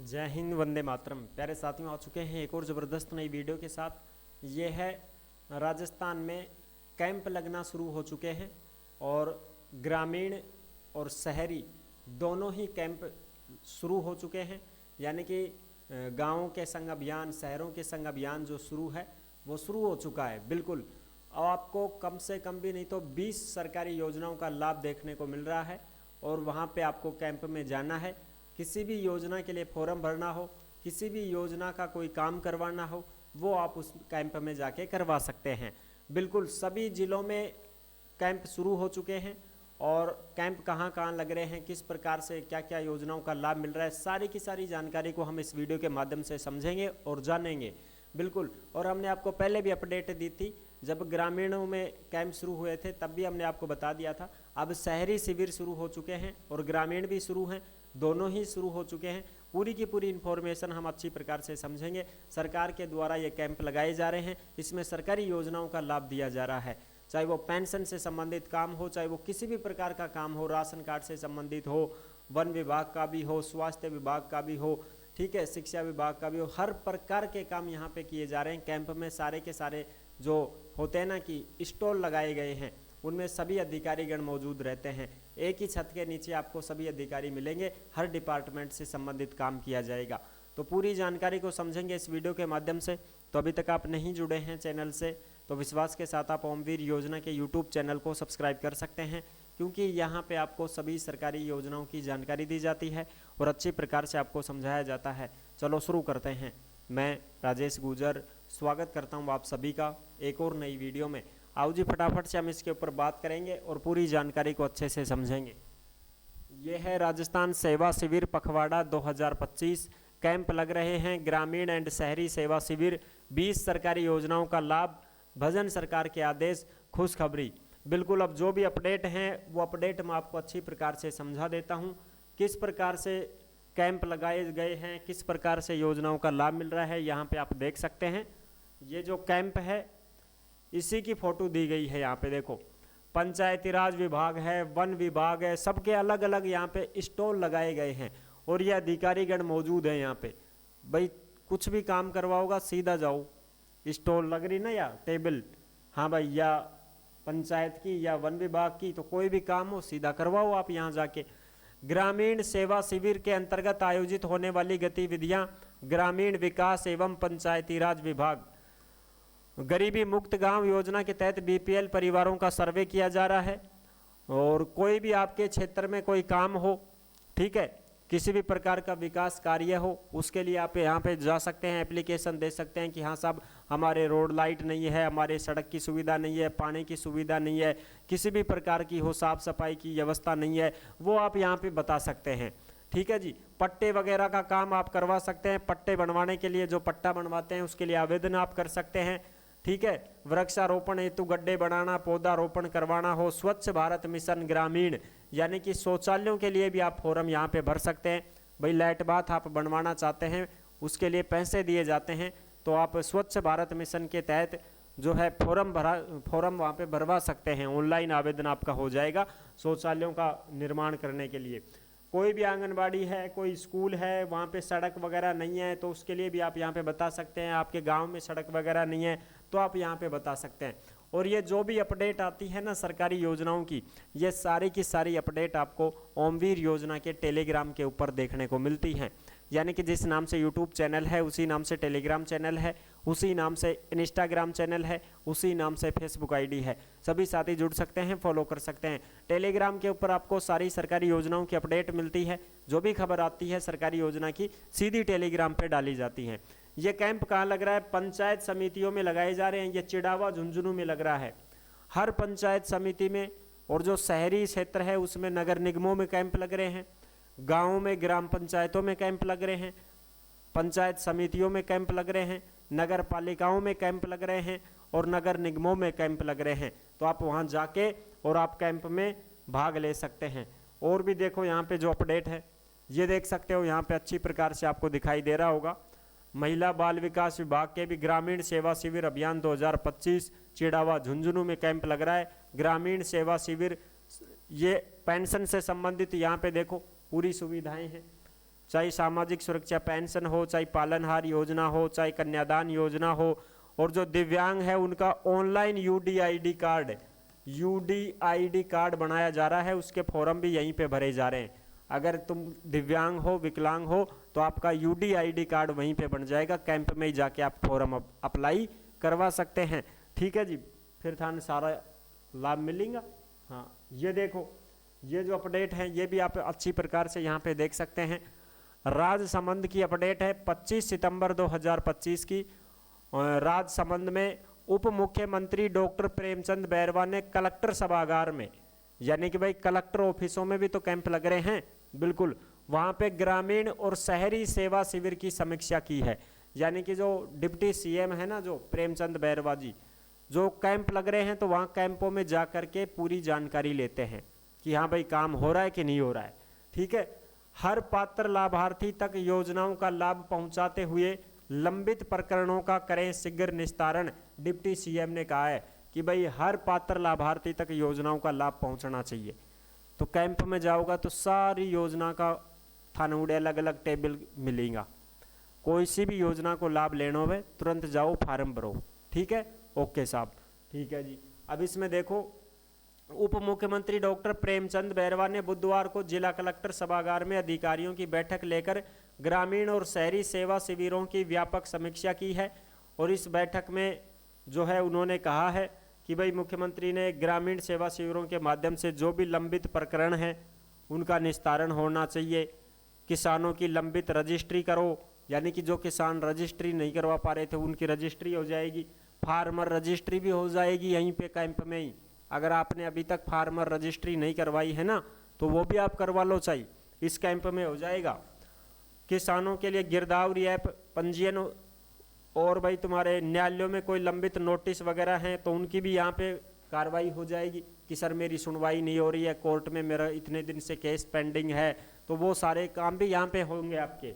जय हिंद, वंदे मातरम। प्यारे साथियों, आ चुके हैं एक और ज़बरदस्त नई वीडियो के साथ। ये है राजस्थान में कैंप लगना शुरू हो चुके हैं और ग्रामीण और शहरी दोनों ही कैंप शुरू हो चुके हैं। यानी कि गाँवों के संग अभियान, शहरों के संग अभियान जो शुरू है वो शुरू हो चुका है। बिल्कुल, अब आपको कम से कम भी नहीं तो 20 सरकारी योजनाओं का लाभ देखने को मिल रहा है और वहाँ पे आपको कैंप में जाना है। किसी भी योजना के लिए फॉर्म भरना हो, किसी भी योजना का कोई काम करवाना हो, वो आप उस कैंप में जाके करवा सकते हैं। बिल्कुल सभी ज़िलों में कैंप शुरू हो चुके हैं और कैंप कहाँ कहाँ लग रहे हैं, किस प्रकार से क्या क्या योजनाओं का लाभ मिल रहा है, सारी की सारी जानकारी को हम इस वीडियो के माध्यम से समझेंगे और जानेंगे। बिल्कुल, और हमने आपको पहले भी अपडेट दी थी, जब ग्रामीणों में कैंप शुरू हुए थे तब भी हमने आपको बता दिया था। अब शहरी शिविर शुरू हो चुके हैं और ग्रामीण भी शुरू हैं, दोनों ही शुरू हो चुके हैं। पूरी की पूरी इन्फॉर्मेशन हम अच्छी प्रकार से समझेंगे। सरकार के द्वारा ये कैंप लगाए जा रहे हैं, इसमें सरकारी योजनाओं का लाभ दिया जा रहा है। चाहे वो पेंशन से संबंधित काम हो, चाहे वो किसी भी प्रकार का काम हो, राशन कार्ड से संबंधित हो, वन विभाग का भी हो, स्वास्थ्य विभाग का भी हो, ठीक है, शिक्षा विभाग का भी हो, हर प्रकार के काम यहाँ पे किए जा रहे हैं। कैंप में सारे के सारे जो होते हैं ना कि स्टॉल लगाए गए हैं, उनमें सभी अधिकारीगण मौजूद रहते हैं। एक ही छत के नीचे आपको सभी अधिकारी मिलेंगे, हर डिपार्टमेंट से संबंधित काम किया जाएगा। तो पूरी जानकारी को समझेंगे इस वीडियो के माध्यम से। तो अभी तक आप नहीं जुड़े हैं चैनल से तो विश्वास के साथ आप ओमवीर योजना के यूट्यूब चैनल को सब्सक्राइब कर सकते हैं, क्योंकि यहाँ पे आपको सभी सरकारी योजनाओं की जानकारी दी जाती है और अच्छी प्रकार से आपको समझाया जाता है। चलो शुरू करते हैं। मैं राजेश गुजर स्वागत करता हूँ आप सभी का एक और नई वीडियो में। आओ जी, फटाफट से हम इसके ऊपर बात करेंगे और पूरी जानकारी को अच्छे से समझेंगे। ये है राजस्थान सेवा शिविर पखवाड़ा 2025। कैंप लग रहे हैं, ग्रामीण एंड शहरी सेवा शिविर, 20 सरकारी योजनाओं का लाभ, भजन सरकार के आदेश, खुशखबरी। बिल्कुल, अब जो भी अपडेट हैं वो अपडेट मैं आपको अच्छी प्रकार से समझा देता हूँ। किस प्रकार से कैंप लगाए गए हैं, किस प्रकार से योजनाओं का लाभ मिल रहा है, यहाँ पे आप देख सकते हैं। ये जो कैंप है इसी की फोटो दी गई है। यहाँ पे देखो, पंचायती राज विभाग है, वन विभाग है, सबके अलग अलग यहाँ पे स्टॉल लगाए गए हैं और ये अधिकारीगण मौजूद है यहाँ पे। भाई कुछ भी काम करवाओगा सीधा जाओ, स्टॉल लग रही ना या टेबल, हाँ भाई, या पंचायत की या वन विभाग की, तो कोई भी काम हो सीधा करवाओ आप यहाँ जाके। ग्रामीण सेवा शिविर के अंतर्गत आयोजित होने वाली गतिविधियां, ग्रामीण विकास एवं पंचायती राज विभाग, गरीबी मुक्त गांव योजना के तहत बीपीएल परिवारों का सर्वे किया जा रहा है। और कोई भी आपके क्षेत्र में कोई काम हो, ठीक है, किसी भी प्रकार का विकास कार्य हो, उसके लिए आप यहाँ पे जा सकते हैं, एप्लीकेशन दे सकते हैं कि हाँ साहब हमारे रोड लाइट नहीं है, हमारे सड़क की सुविधा नहीं है, पानी की सुविधा नहीं है, किसी भी प्रकार की हो, साफ सफाई की व्यवस्था नहीं है, वो आप यहाँ पे बता सकते हैं। ठीक है जी, पट्टे वगैरह का काम आप करवा सकते हैं। पट्टे बनवाने के लिए जो पट्टा बनवाते हैं उसके लिए आवेदन आप कर सकते हैं। ठीक है, वृक्षारोपण हेतु गड्ढे बनाना, पौधारोपण करवाना हो, स्वच्छ भारत मिशन ग्रामीण यानी कि शौचालयों के लिए भी आप फॉर्म यहाँ पे भर सकते हैं। भाई लाइट बाथ आप बनवाना चाहते हैं, उसके लिए पैसे दिए जाते हैं, तो आप स्वच्छ भारत मिशन के तहत जो है फॉर्म वहाँ पे भरवा सकते हैं। ऑनलाइन आवेदन आपका हो जाएगा शौचालयों का निर्माण करने के लिए। कोई भी आंगनबाड़ी है, कोई स्कूल है, वहाँ पे सड़क वगैरह नहीं है तो उसके लिए भी आप यहाँ पे बता सकते हैं। आपके गांव में सड़क वगैरह नहीं है तो आप यहाँ पे बता सकते हैं। और ये जो भी अपडेट आती है ना सरकारी योजनाओं की, ये सारी की सारी अपडेट आपको ओमवीर योजना के टेलीग्राम के ऊपर देखने को मिलती हैं। यानी कि जिस नाम से यूट्यूब चैनल है उसी नाम से टेलीग्राम चैनल है, उसी नाम से इंस्टाग्राम चैनल है, उसी नाम से फेसबुक आईडी है। सभी साथी जुड़ सकते हैं, फॉलो कर सकते हैं। टेलीग्राम के ऊपर आपको सारी सरकारी योजनाओं की अपडेट मिलती है। जो भी खबर आती है सरकारी योजना की सीधी टेलीग्राम पे डाली जाती है। ये कैंप कहाँ लग रहा है? पंचायत समितियों में लगाए जा रहे हैं। ये चिड़ावा झुंझुनू में लग रहा है, हर पंचायत समिति में। और जो शहरी क्षेत्र है उसमें नगर निगमों में कैंप लग रहे हैं, गाँवों में ग्राम पंचायतों में कैंप लग रहे हैं, पंचायत समितियों में कैंप लग रहे हैं, नगर पालिकाओं में कैंप लग रहे हैं और नगर निगमों में कैंप लग रहे हैं। तो आप वहाँ जाके और आप कैंप में भाग ले सकते हैं। और भी देखो यहाँ पे जो अपडेट है ये देख सकते हो, यहाँ पे अच्छी प्रकार से आपको दिखाई दे रहा होगा। महिला बाल विकास विभाग के भी ग्रामीण सेवा शिविर अभियान 2025 चिड़ावा झुंझुनू में कैंप लग रहा है। ग्रामीण सेवा शिविर, ये पेंशन से संबंधित यहाँ पे देखो पूरी सुविधाएं हैं। चाहे सामाजिक सुरक्षा पेंशन हो, चाहे पालनहार योजना हो, चाहे कन्यादान योजना हो, और जो दिव्यांग है उनका ऑनलाइन यूडीआईडी कार्ड बनाया जा रहा है, उसके फॉर्म भी यहीं पे भरे जा रहे हैं। अगर तुम दिव्यांग हो, विकलांग हो, तो आपका यूडीआईडी कार्ड वहीं पे बन जाएगा, कैंप में ही जाके आप फॉर्म अप्लाई करवा सकते हैं। ठीक है जी, फिर थाने सारा लाभ मिलेगा। हाँ, ये देखो, ये जो अपडेट है ये भी आप अच्छी प्रकार से यहाँ पे देख सकते हैं। राजसमंद की अपडेट है 25 सितंबर 2025 की। राजसमंद में उप मुख्यमंत्री डॉक्टर प्रेमचंद बैरवा ने कलेक्टर सभागार में, यानी कि भाई कलेक्टर ऑफिसों में भी तो कैंप लग रहे हैं, बिल्कुल, वहाँ पे ग्रामीण और शहरी सेवा शिविर की समीक्षा की है। यानी कि जो डिप्टी सीएम है ना, जो प्रेमचंद बैरवा जी, जो कैंप लग रहे हैं तो वहाँ कैंपों में जा करके पूरी जानकारी लेते हैं कि हाँ भाई काम हो रहा है कि नहीं हो रहा है। ठीक है, हर पात्र लाभार्थी तक योजनाओं का लाभ पहुंचाते हुए लंबित प्रकरणों का करें शीघ्र निस्तारण। डिप्टी सीएम ने कहा है कि भाई हर पात्र लाभार्थी तक योजनाओं का लाभ पहुंचना चाहिए। तो कैंप में जाओगा तो सारी योजना का थाने उड़े अलग अलग टेबल मिलेगा, कोई सी भी योजना को लाभ लेना हो तुरंत जाओ फार्म भरो। ठीक है, ओके साहब, ठीक है जी। अब इसमें देखो, उप मुख्यमंत्री डॉक्टर प्रेमचंद बैरवा ने बुधवार को जिला कलेक्टर सभागार में अधिकारियों की बैठक लेकर ग्रामीण और शहरी सेवा शिविरों की व्यापक समीक्षा की है। और इस बैठक में जो है उन्होंने कहा है कि भाई मुख्यमंत्री ने ग्रामीण सेवा शिविरों के माध्यम से जो भी लंबित प्रकरण हैं उनका निस्तारण होना चाहिए। किसानों की लंबित रजिस्ट्री करो, यानी कि जो किसान रजिस्ट्री नहीं करवा पा रहे थे उनकी रजिस्ट्री हो जाएगी। फार्मर रजिस्ट्री भी हो जाएगी यहीं पे कैंप में ही। अगर आपने अभी तक फार्मर रजिस्ट्री नहीं करवाई है ना, तो वो भी आप करवा लो, चाहिए इस कैंप में हो जाएगा। किसानों के लिए गिरदावरी ऐप पंजीयन, और भाई तुम्हारे न्यायालयों में कोई लंबित नोटिस वगैरह हैं तो उनकी भी यहाँ पे कार्रवाई हो जाएगी कि सर मेरी सुनवाई नहीं हो रही है, कोर्ट में मेरा इतने दिन से केस पेंडिंग है, तो वो सारे काम भी यहाँ पे होंगे आपके।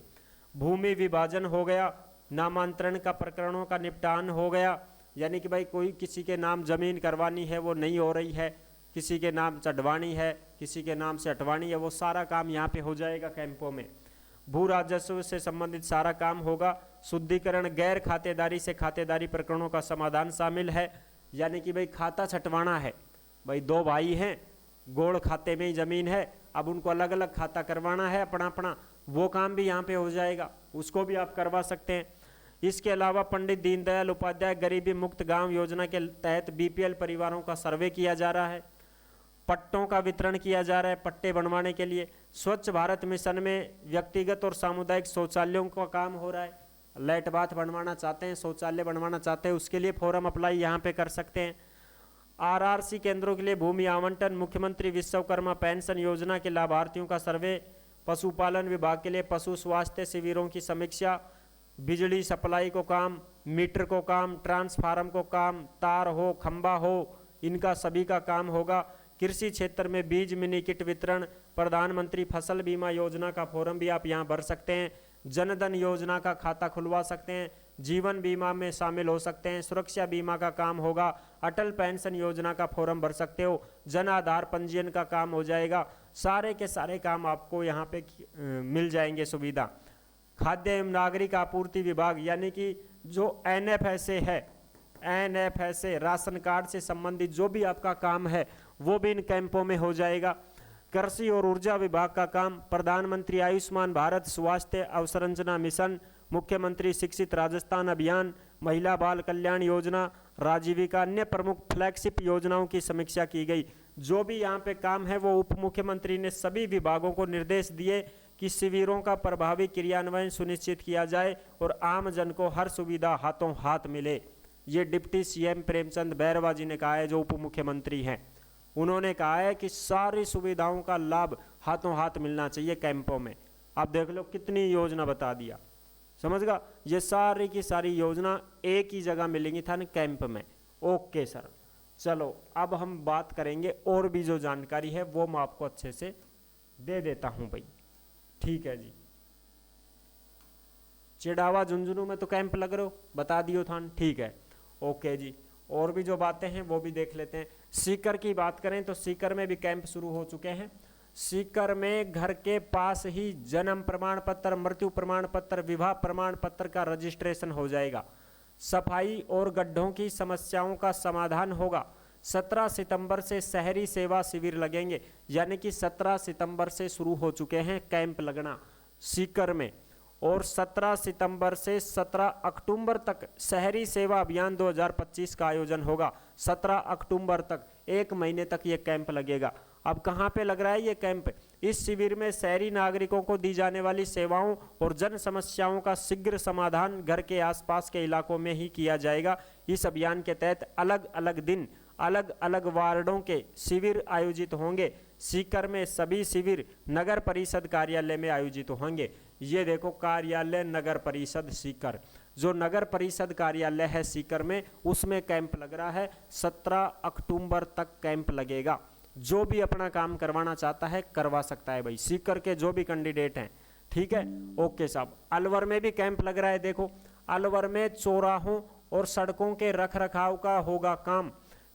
भूमि विभाजन हो गया, नामांतरण का प्रकरणों का निपटान हो गया, यानी कि भाई कोई किसी के नाम जमीन करवानी है वो नहीं हो रही है, किसी के नाम चढ़वानी है, किसी के नाम से हटवानी है, वो सारा काम यहाँ पे हो जाएगा कैंपों में। भू राजस्व से संबंधित सारा काम होगा। शुद्धिकरण गैर खातेदारी से खातेदारी प्रकरणों का समाधान शामिल है, यानी कि भाई खाता छटवाना है, भाई दो भाई हैं, गोड़ खाते में ही जमीन है, अब उनको अलग अलग खाता करवाना है अपना अपना, वो काम भी यहाँ पे हो जाएगा, उसको भी आप करवा सकते हैं। इसके अलावा पंडित दीनदयाल उपाध्याय गरीबी मुक्त गांव योजना के तहत बीपीएल परिवारों का सर्वे किया जा रहा है। पट्टों का वितरण किया जा रहा है पट्टे बनवाने के लिए। स्वच्छ भारत मिशन में व्यक्तिगत और सामुदायिक शौचालयों का काम हो रहा है। लाइट बाथ बनवाना चाहते हैं, शौचालय बनवाना चाहते हैं, उसके लिए फॉर्म अप्लाई यहाँ पे कर सकते हैं। आरआरसी केंद्रों के लिए भूमि आवंटन, मुख्यमंत्री विश्वकर्मा पेंशन योजना के लाभार्थियों का सर्वे, पशुपालन विभाग के लिए पशु स्वास्थ्य शिविरों की समीक्षा, बिजली सप्लाई को काम, मीटर को काम, ट्रांसफार्मर को काम, तार हो खंबा हो, इनका सभी का काम होगा। कृषि क्षेत्र में बीज मिनी किट वितरण, प्रधानमंत्री फसल बीमा योजना का फॉर्म भी आप यहाँ भर सकते हैं। जनधन योजना का खाता खुलवा सकते हैं, जीवन बीमा में शामिल हो सकते हैं, सुरक्षा बीमा का काम होगा, अटल पेंशन योजना का फॉर्म भर सकते हो, जन आधार पंजीयन का काम हो जाएगा। सारे के सारे काम आपको यहाँ पे मिल जाएंगे सुविधा। खाद्य एवं नागरिक आपूर्ति विभाग, यानी कि जो एनएफएसए है, एनएफएसए राशन कार्ड से संबंधित जो भी आपका काम है वो भी इन कैंपों में हो जाएगा। कृषि और ऊर्जा विभाग का काम, प्रधानमंत्री आयुष्मान भारत स्वास्थ्य अवसंरचना मिशन, मुख्यमंत्री शिक्षित राजस्थान अभियान, महिला बाल कल्याण योजना, राजीविका, अन्य प्रमुख फ्लैगशिप योजनाओं की समीक्षा की गई। जो भी यहाँ पे काम है वो उप मुख्यमंत्री ने सभी विभागों को निर्देश दिए कि शिविरों का प्रभावी क्रियान्वयन सुनिश्चित किया जाए और आम जन को हर सुविधा हाथों हाथ मिले। ये डिप्टी सीएम प्रेमचंद बैरवा जी ने कहा है, जो उप मुख्यमंत्री हैं। उन्होंने कहा है कि सारी सुविधाओं का लाभ हाथों हाथ मिलना चाहिए कैंपों में। आप देख लो कितनी योजना बता दिया, समझ गया। ये सारी की सारी योजना एक ही जगह मिलेंगी था ना, कैंप में। ओके सर, चलो अब हम बात करेंगे और भी जो जानकारी है वो मैं आपको अच्छे से दे देता हूं भाई। ठीक है जी। चिड़ावा झुंझुनू में तो कैंप लग रहे हो, बता दियो था, ठीक है, ओके जी। और भी जो बातें हैं वो भी देख लेते हैं। सीकर की बात करें तो सीकर में भी कैंप शुरू हो चुके हैं। सीकर में घर के पास ही जन्म प्रमाण पत्र, मृत्यु प्रमाण पत्र, विवाह प्रमाण पत्र का रजिस्ट्रेशन हो जाएगा। सफाई और गड्ढों की समस्याओं का समाधान होगा। 17 सितंबर से शहरी सेवा शिविर लगेंगे, यानी कि 17 सितंबर से शुरू हो चुके हैं कैंप लगना सीकर में, और 17 सितंबर से 17 अक्टूबर तक शहरी सेवा अभियान 2025 का आयोजन होगा। 17 अक्टूबर तक, 1 महीने तक ये कैंप लगेगा। अब कहाँ पे लग रहा है ये कैंप? इस शिविर में शहरी नागरिकों को दी जाने वाली सेवाओं और जन समस्याओं का शीघ्र समाधान घर के आसपास के इलाकों में ही किया जाएगा। इस अभियान के तहत अलग अलग दिन अलग अलग वार्डों के शिविर आयोजित होंगे। सीकर में सभी शिविर नगर परिषद कार्यालय में आयोजित होंगे। ये देखो कार्यालय नगर परिषद सीकर, जो नगर परिषद कार्यालय है सीकर में, उसमें कैंप लग रहा है। 17 अक्टूबर तक कैंप लगेगा। जो भी अपना काम करवाना चाहता है करवा सकता है भाई, सीकर के जो भी कैंडिडेट हैं। ठीक है, ओके साहब। अलवर में भी कैंप लग रहा है। देखो अलवर में चौराहों और सड़कों के रख रखाव का होगा काम।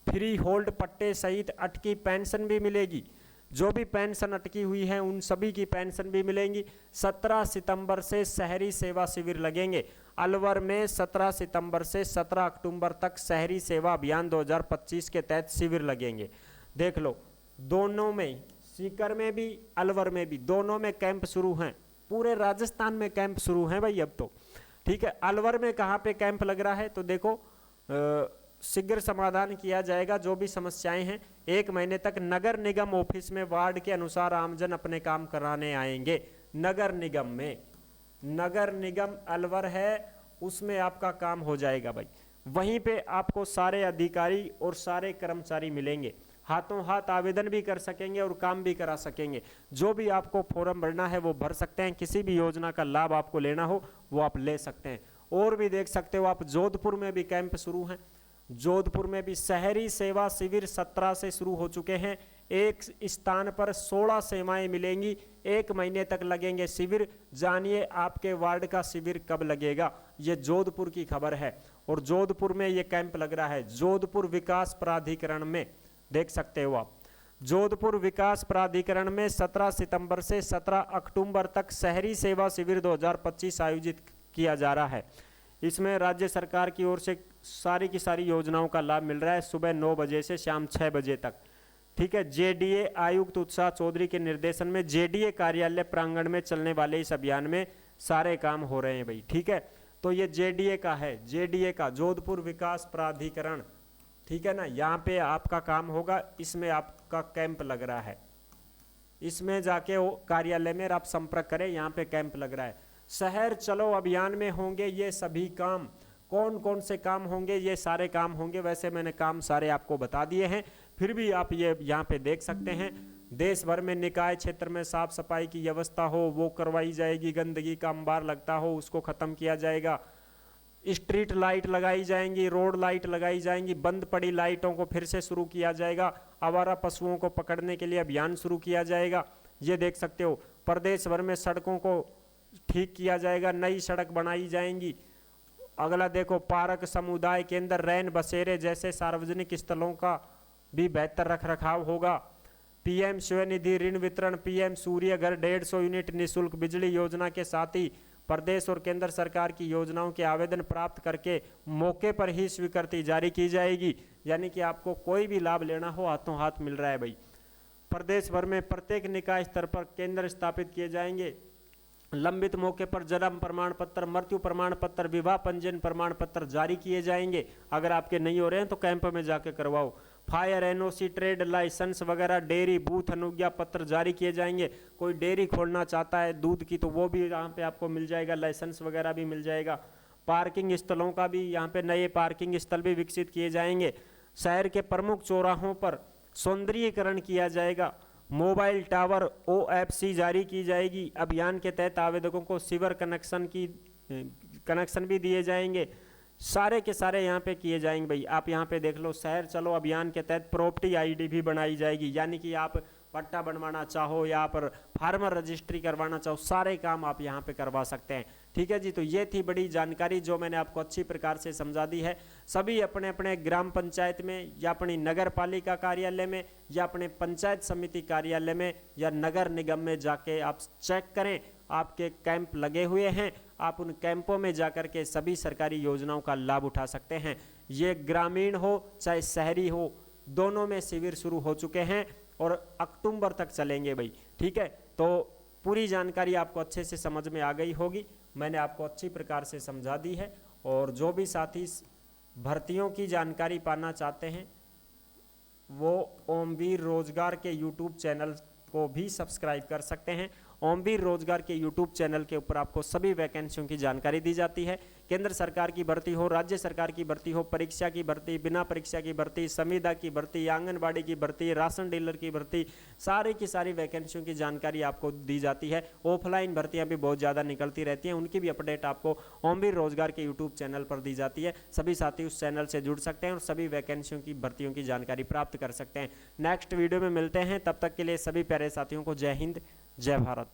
फ्री होल्ड पट्टे सहित अटकी पेंशन भी मिलेगी। जो भी पेंशन अटकी हुई है उन सभी की पेंशन भी मिलेंगी। 17 सितंबर से शहरी सेवा शिविर लगेंगे अलवर में। 17 सितंबर से 17 अक्टूबर तक शहरी सेवा अभियान 2025 के तहत शिविर लगेंगे। देख लो, दोनों में, सीकर में भी अलवर में भी, दोनों में कैंप शुरू हैं। पूरे राजस्थान में कैंप शुरू हैं भाई अब तो। ठीक है, अलवर में कहाँ पे कैंप लग रहा है तो देखो, शीघ्र समाधान किया जाएगा जो भी समस्याएं हैं। 1 महीने तक नगर निगम ऑफिस में वार्ड के अनुसार आमजन अपने काम कराने आएंगे। नगर निगम में, नगर निगम अलवर है उसमें आपका काम हो जाएगा भाई। वहीं पे आपको सारे अधिकारी और सारे कर्मचारी मिलेंगे। हाथों हाथ आवेदन भी कर सकेंगे और काम भी करा सकेंगे। जो भी आपको फॉर्म भरना है वो भर सकते हैं। किसी भी योजना का लाभ आपको लेना हो वो आप ले सकते हैं। और भी देख सकते हो आप, जोधपुर में भी कैंप शुरू हैं। जोधपुर में भी शहरी सेवा शिविर 17 से शुरू हो चुके हैं। एक स्थान पर 16 सेवाएं मिलेंगी। 1 महीने तक लगेंगे शिविर। जानिए आपके वार्ड का शिविर कब लगेगा। ये जोधपुर की खबर है और जोधपुर में ये कैंप लग रहा है। जोधपुर विकास प्राधिकरण में देख सकते हो आप, जोधपुर विकास प्राधिकरण में 17 सितंबर से 17 अक्टूबर तक शहरी सेवा शिविर 2025 आयोजित किया जा रहा है। इसमें राज्य सरकार की ओर से सारी की सारी योजनाओं का लाभ मिल रहा है, सुबह 9 बजे से शाम 6 बजे तक। ठीक है, जेडीए आयुक्त उत्साह चौधरी के निर्देशन में जेडीए कार्यालय प्रांगण में चलने वाले इस अभियान में सारे काम हो रहे हैं भाई। ठीक है, तो ये जेडीए का है, जेडीए का जोधपुर विकास प्राधिकरण। ठीक है ना, यहाँ पे आपका काम होगा। इसमें आपका कैंप लग रहा है, इसमें जाके वो कार्यालय में आप संपर्क करें, यहाँ पे कैंप लग रहा है। शहर चलो अभियान में होंगे ये सभी काम। कौन कौन से काम होंगे? ये सारे काम होंगे। वैसे मैंने काम सारे आपको बता दिए हैं, फिर भी आप ये यहाँ पे देख सकते हैं। देश भर में निकाय क्षेत्र में साफ सफाई की व्यवस्था हो वो करवाई जाएगी। गंदगी का अंबार लगता हो उसको खत्म किया जाएगा। स्ट्रीट लाइट लगाई जाएंगी, रोड लाइट लगाई जाएंगी। बंद पड़ी लाइटों को फिर से शुरू किया जाएगा। आवारा पशुओं को पकड़ने के लिए अभियान शुरू किया जाएगा। ये देख सकते हो, प्रदेश भर में सड़कों को ठीक किया जाएगा, नई सड़क बनाई जाएंगी। अगला देखो, पार्क, समुदाय केंद्र, रैन बसेरे जैसे सार्वजनिक स्थलों का भी बेहतर रख रखाव होगा। पीएम स्वनिधि ऋण वितरण, पीएम सूर्य घर 150 यूनिट निःशुल्क बिजली योजना के साथ ही प्रदेश और केंद्र सरकार की योजनाओं के आवेदन प्राप्त करके मौके पर ही स्वीकृति जारी की जाएगी। यानी कि आपको कोई भी लाभ लेना हो हाथों हाथ मिल रहा है भाई। प्रदेश भर में प्रत्येक निकाय स्तर पर केंद्र स्थापित किए जाएंगे। लंबित मौके पर जन्म प्रमाण पत्र, मृत्यु प्रमाण पत्र, विवाह पंजीयन प्रमाण पत्र जारी किए जाएंगे। अगर आपके नहीं हो रहे हैं तो कैंप में जाके करवाओ। फायर, एनओसी, ट्रेड लाइसेंस वगैरह, डेयरी बूथ अनुज्ञा पत्र जारी किए जाएंगे। कोई डेयरी खोलना चाहता है दूध की तो वो भी यहाँ पे आपको मिल जाएगा, लाइसेंस वगैरह भी मिल जाएगा। पार्किंग स्थलों का भी यहाँ पे नए पार्किंग स्थल भी विकसित किए जाएंगे। शहर के प्रमुख चौराहों पर सौंदर्यीकरण किया जाएगा। मोबाइल टावर OFC जारी की जाएगी। अभियान के तहत आवेदकों को सीवर कनेक्शन भी दिए जाएंगे। सारे के सारे यहाँ पे किए जाएंगे भाई। आप यहाँ पे देख लो, शहर चलो अभियान के तहत प्रॉपर्टी ID भी बनाई जाएगी। यानी कि आप पट्टा बनवाना चाहो, यहाँ पर फार्मर रजिस्ट्री करवाना चाहो, सारे काम आप यहाँ पे करवा सकते हैं। ठीक है जी, तो ये थी बड़ी जानकारी जो मैंने आपको अच्छी प्रकार से समझा दी है। सभी अपने अपने ग्राम पंचायत में या अपनी नगर पालिका कार्यालय में या अपने पंचायत समिति कार्यालय में या नगर निगम में जाके आप चेक करें, आपके कैंप लगे हुए हैं, आप उन कैंपों में जाकर के सभी सरकारी योजनाओं का लाभ उठा सकते हैं। ये ग्रामीण हो चाहे शहरी हो, दोनों में शिविर शुरू हो चुके हैं और अक्टूबर तक चलेंगे भाई। ठीक है, तो पूरी जानकारी आपको अच्छे से समझ में आ गई होगी, मैंने आपको अच्छी प्रकार से समझा दी है। और जो भी साथी भर्तियों की जानकारी पाना चाहते हैं वो ओमवीर रोजगार के यूट्यूब चैनल को भी सब्सक्राइब कर सकते हैं। ओमवीर रोजगार के यूट्यूब चैनल के ऊपर आपको सभी वैकेंसियों की जानकारी दी जाती है। केंद्र सरकार की भर्ती हो, राज्य सरकार की भर्ती हो, परीक्षा की भर्ती, बिना परीक्षा की भर्ती, संविदा की भर्ती, आंगनबाड़ी की भर्ती, राशन डीलर की भर्ती, सारी की सारी वैकेंसियों की जानकारी आपको दी जाती है। ऑफलाइन भर्तियां भी बहुत ज़्यादा निकलती रहती हैं, उनकी भी अपडेट आपको ओमवीर रोजगार के यूट्यूब चैनल पर दी जाती है। सभी साथी उस चैनल से जुड़ सकते हैं और सभी वैकेंसियों की भर्तियों की जानकारी प्राप्त कर सकते हैं। नेक्स्ट वीडियो में मिलते हैं, तब तक के लिए सभी प्यारे साथियों को जय हिंद, जय भारत।